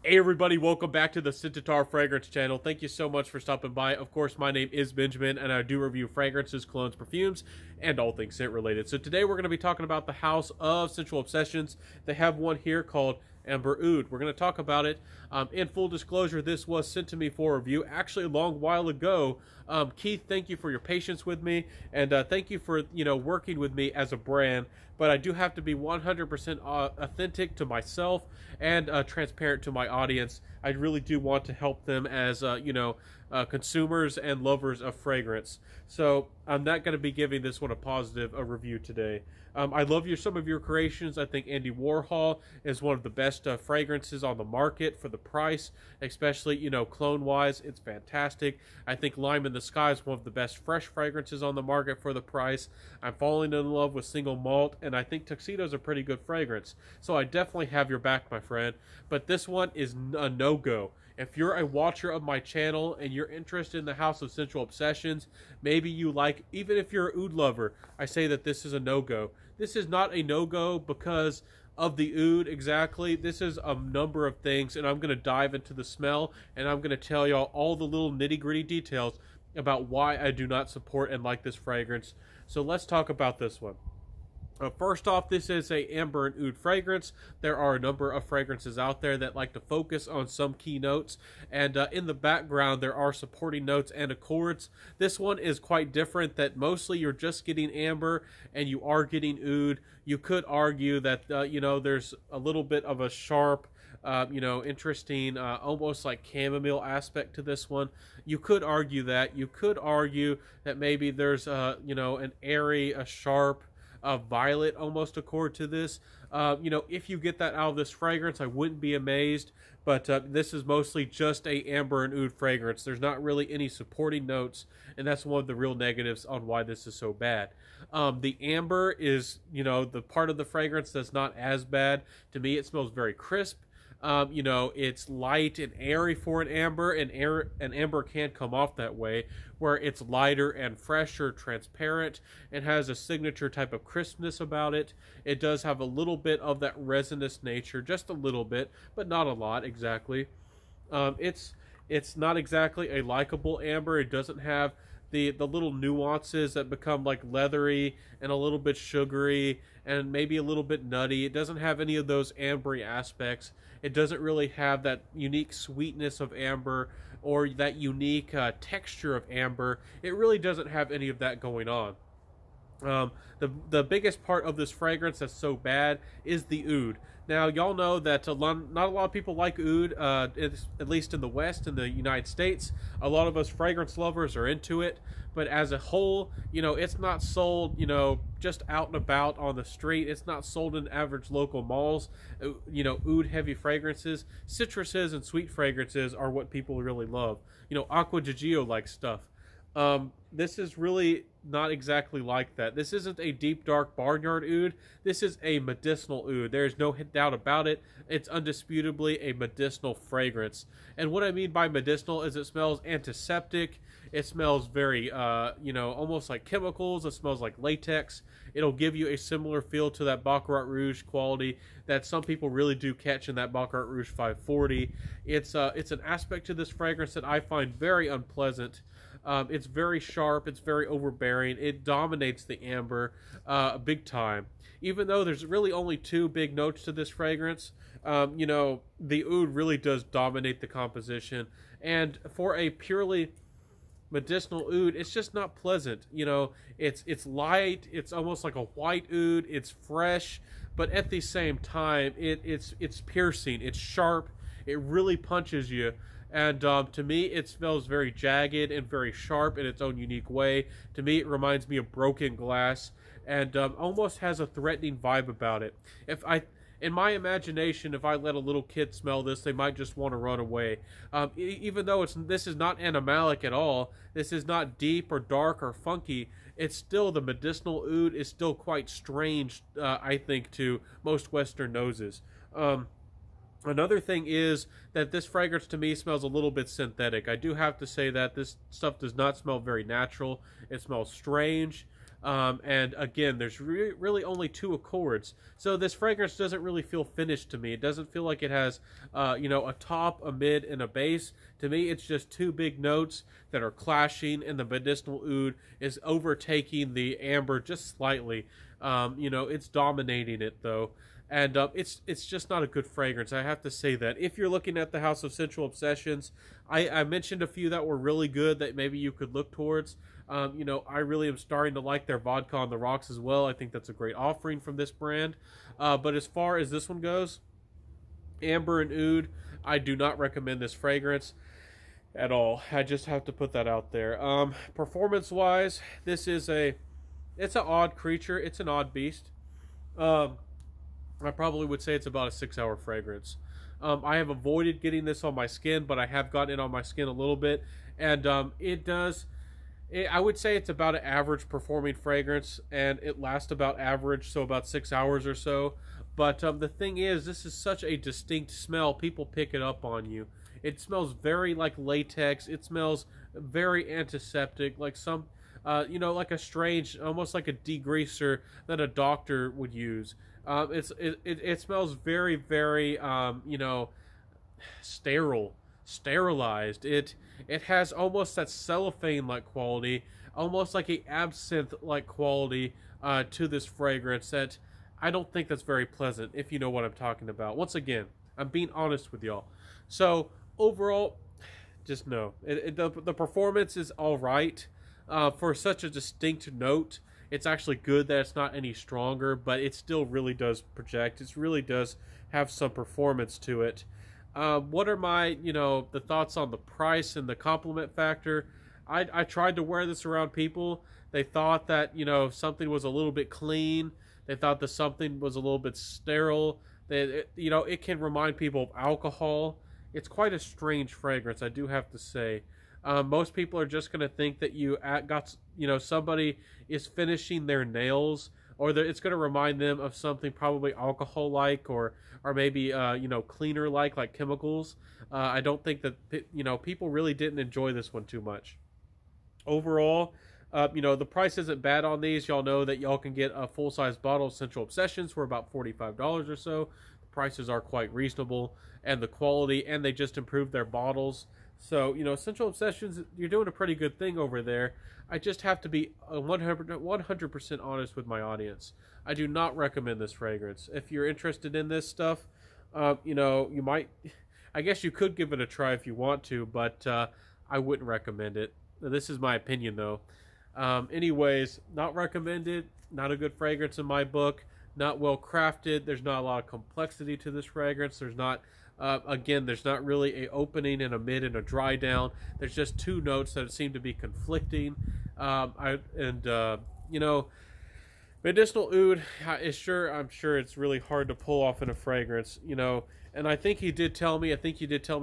Hey everybody, welcome back to the Scentual Fragrance channel. Thank you so much for stopping by. Of course, my name is Benjamin, and I do review fragrances, colognes, perfumes, and all things scent related. So today we're going to be talking about the house of Sensual Obsessions. They have one here called Amber and Oud. We're going to talk about it. In full disclosure, this was sent to me for review actually a long while ago. Keith, thank you for your patience with me, and thank you for working with me as a brand. But I do have to be 100% authentic to myself and transparent to my audience. I really do want to help them as consumers and lovers of fragrance. So I'm not going to be giving this one a positive review today. I love some of your creations. I think Andy Warhol is one of the best fragrances on the market for the price, especially clone wise. It's fantastic. I think Lime in the Sky is one of the best fresh fragrances on the market for the price. I'm falling in love with Single Malt, and I think Tuxedo is a pretty good fragrance. So I definitely have your back, my friend. But this one is a no-go. If you're a watcher of my channel and you're interested in the House of Sensual Obsessions, maybe you like, even if you're an oud lover, I say that this is a no-go. This is not a no-go because of the oud exactly. This is a number of things, and I'm going to dive into the smell, and I'm going to tell y'all all the little nitty-gritty details about why I do not support and like this fragrance. So let's talk about this one. First off, this is a Amber and Oud fragrance. There are a number of fragrances out there that like to focus on some key notes, and in the background there are supporting notes and accords. This one is quite different, that mostly you're just getting amber and you are getting oud. You could argue that there's a little bit of a sharp interesting, almost like chamomile aspect to this one. You could argue that. You could argue that maybe there's an airy, a sharp, violet almost accord to this. If you get that out of this fragrance, I wouldn't be amazed. But this is mostly just a Amber and Oud fragrance. There's not really any supporting notes, and that's one of the real negatives on why this is so bad. The amber is, the part of the fragrance that's not as bad. To me, it smells very crisp. It's light and airy for an amber, and an amber can come off that way, where it's lighter and fresher, transparent, and has a signature type of crispness about it. It does have a little bit of that resinous nature, just a little bit, but not a lot exactly. It's not exactly a likable amber. It doesn't have the little nuances that become like leathery and a little bit sugary and maybe a little bit nutty. It doesn't have any of those ambery aspects. It doesn't really have that unique sweetness of amber or that unique texture of amber. It really doesn't have any of that going on. The biggest part of this fragrance that's so bad is the oud. Now, y'all know that not a lot of people like oud, at least in the West, in the United States. A lot of us fragrance lovers are into it, but as a whole, it's not sold, just out and about on the street. It's not sold in average local malls. Oud-heavy fragrances, citruses, and sweet fragrances are what people really love. Aqua di Gio-like stuff. This is really not exactly like that. This isn't a deep, dark barnyard oud. This is a medicinal oud. There's no doubt about it. It's undisputably a medicinal fragrance. And what I mean by medicinal is it smells antiseptic. It smells very, almost like chemicals. It smells like latex. It'll give you a similar feel to that Baccarat Rouge quality that some people really do catch in that Baccarat Rouge 540. It's an aspect to this fragrance that I find very unpleasant. It's very sharp. It's very overbearing. It dominates the amber big time. Even though there's really only two big notes to this fragrance, the oud really does dominate the composition. And for a purely medicinal oud, it's just not pleasant. It's light. It's almost like a white oud. It's fresh, but at the same time, it's piercing. It's sharp. It really punches you. And to me, it smells very jagged and very sharp in its own unique way. To me, it reminds me of broken glass and almost has a threatening vibe about it. In my imagination, if I let a little kid smell this, they might just want to run away. Even though this is not animalic at all, this is not deep or dark or funky, it's still, the medicinal oud is still quite strange, I think, to most Western noses. Another thing is that this fragrance to me smells a little bit synthetic. I do have to say that this stuff does not smell very natural. It smells strange. And again, there's really only 2 accords, so this fragrance doesn't really feel finished to me. It doesn't feel like it has, a top, a mid, and a base. To me, it's just 2 big notes that are clashing, and the medicinal oud is overtaking the amber just slightly. It's dominating it though. And it's just not a good fragrance. I have to say that. If you're looking at the House of Sensual Obsessions, I mentioned a few that were really good that maybe you could look towards. I really am starting to like their vodka on the rocks as well. I think that's a great offering from this brand. But as far as this one goes, Amber and Oud, I do not recommend this fragrance at all. I just have to put that out there. Performance-wise, it's an odd creature. It's an odd beast. I probably would say it's about a 6-hour fragrance. I have avoided getting this on my skin, but I have gotten it on my skin a little bit, and I would say it's about an average performing fragrance, and it lasts about average, so about 6 hours or so. But the thing is, this is such a distinct smell, people pick it up on you. It smells very like latex. It smells very antiseptic, like some, like a strange, almost like a degreaser that a doctor would use. It smells very, very, sterilized. It has almost that cellophane-like quality, almost like a absinthe-like quality to this fragrance that I don't think that's very pleasant, if you know what I'm talking about. Once again, I'm being honest with y'all. So overall, just no. The performance is all right for such a distinct note. It's actually good that it's not any stronger, but it still really does project. It really does have some performance to it. What are my, the thoughts on the price and the compliment factor? I tried to wear this around people. They thought that, something was a little bit clean. They thought that something was a little bit sterile. It can remind people of alcohol. It's quite a strange fragrance, I do have to say. Most people are just going to think that somebody is finishing their nails, or that it's going to remind them of something probably alcohol-like, or maybe, cleaner-like, like chemicals. I don't think that, people really didn't enjoy this one too much. Overall, the price isn't bad on these. Y'all know that y'all can get a full-size bottle of Scentual Obsessions for about $45 or so. The prices are quite reasonable, and the quality, and they just improved their bottles. So, Scentual Obsessions, you're doing a pretty good thing over there. I just have to be 100% honest with my audience. I do not recommend this fragrance. If you're interested in this stuff, you might, I guess you could give it a try if you want to, but I wouldn't recommend it. This is my opinion, though. Anyways, not recommended. Not a good fragrance in my book. Not well crafted. There's not a lot of complexity to this fragrance. There's not... again, there's not really a opening and a mid and a dry down. There's just 2 notes that seem to be conflicting. Medicinal oud is I'm sure it's really hard to pull off in a fragrance, And I think you did tell me,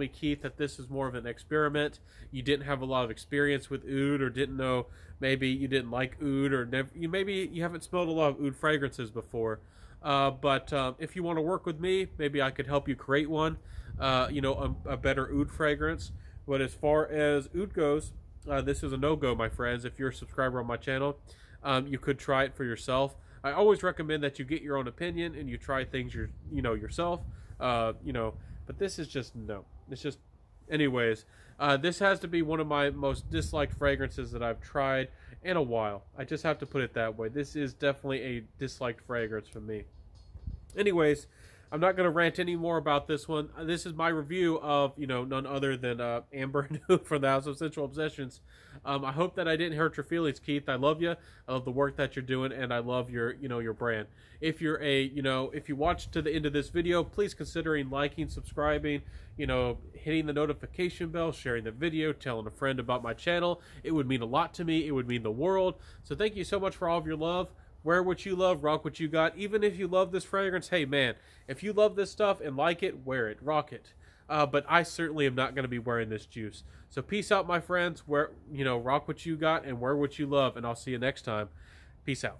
Keith, that this is more of an experiment. You didn't have a lot of experience with oud, or didn't know, maybe you didn't like oud, or maybe you haven't smelled a lot of oud fragrances before. But if you want to work with me, maybe I could help you create one, a better oud fragrance. But as far as oud goes, this is a no-go, my friends. If you're a subscriber on my channel, you could try it for yourself. I always recommend that you get your own opinion and you try things yourself. But this is just no. It's just, anyways. This has to be one of my most disliked fragrances that I've tried in a while. I just have to put it that way. This is definitely a disliked fragrance for me. Anyways, I'm not going to rant any more about this one. This is my review of, none other than Amber and Oud from the House of Sensual Obsessions. I hope that I didn't hurt your feelings, Keith. I love you. I love the work that you're doing, and I love your, your brand. If you're if you watched to the end of this video, please consider liking, subscribing, hitting the notification bell, sharing the video, telling a friend about my channel. It would mean a lot to me. It would mean the world. So thank you so much for all of your love. Wear what you love, rock what you got. Even if you love this fragrance, hey man, if you love this stuff and like it, wear it, rock it. But I certainly am not going to be wearing this juice. So peace out, my friends. Rock what you got and wear what you love, and I'll see you next time. Peace out.